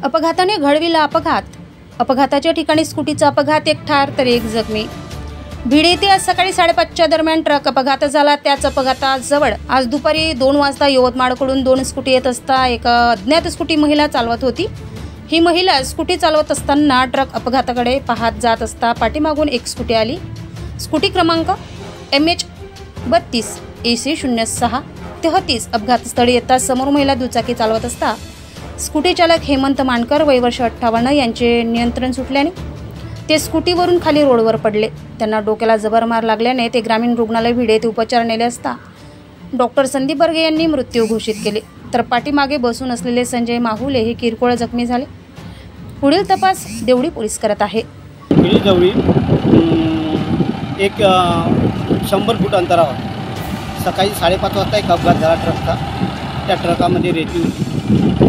अपघाताने घडविला अपघाताच्या ठिकाणी स्कूटीचा अपघात, एक ठार तर एक जखमी. बीड येथे आज सकाळी 5:30च्या दरम्यान ट्रक अपघात झाला. त्याच अपघाताजवळ आज दुपारी 2 वाजता यवतमाळकडून 2 स्कूटी येत असता एक अज्ञात स्कूटी महिला चालवत होती. ही महिला स्कूटी चालवत असताना ट्रक अपघाताकडे पाहत जात असता पाठीमागून एक स्कूटी आली. स्कूटी क्रमांक MH32 AC 0633 अपघातस्थळी येताच समोर महिला दुचाकी चालवत असता स्कूटी चालक हेमंत मानकर वय वर्ष 58 यांचे नियंत्रण सुटल्याने ते स्कूटीवरून खाली रोडवर पडले. त्यांना डोक्याला जबर मार लागल्याने ते ग्रामीण रुग्णालय बीड येथे उपचार नेले असता डॉक्टर संदीप बर्गे यांनी मृत्यू घोषित केले. तर पाठीमागे बसून असलेले संजय माहुले हे किरकोळ जखमी झाले. पुढील तपास देवळी पोलीस करत आहे. देवळी एक 100 फूट अंतरावर सकाळी 5:30 वाजता एक अपघात झाला ट्रकचा. त्या ट्रकामध्ये रेती होती.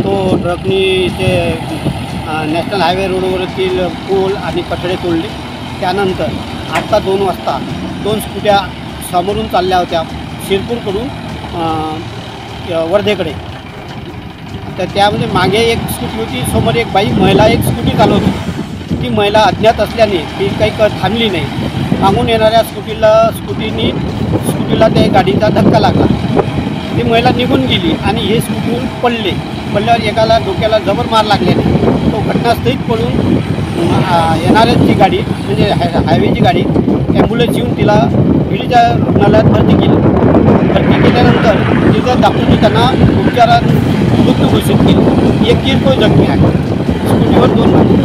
तो ट्रकनी ते नॅशनल हायवे रोडवरील पूल आणि कठडे तोडले. त्यानंतर 2 वाजता 2 स्कूट्या समोरून चालल्या होत्या शिरपूरकडून वर्धेकडे. तर त्यामध्ये मागे एक स्कूटी होती, समोर एक महिला एक स्कूटी चालवत होती. ती महिला अज्ञात असल्याने ती काही थांबली नाही. मागून येणाऱ्या स्कूटीला त्या गाडीचा धक्का लागला. ती महिला निघून गेली आणि हे स्कूटीहून पडल्यावर एकाला डोक्याला जबर मार लागल्याने तो घटनास्थळीच पडून येणाऱ्याची गाडी म्हणजे हायवेची गाडी ॲम्ब्युलन्स येऊन तिला बीडच्या रुग्णालयात भरती केल्यानंतर तिथं डॉक्टरनी त्यांना उपचारात मृत्यू घोषित केली. एक किरकोळ जखमी आहे. स्कूटीवर 2 मारले.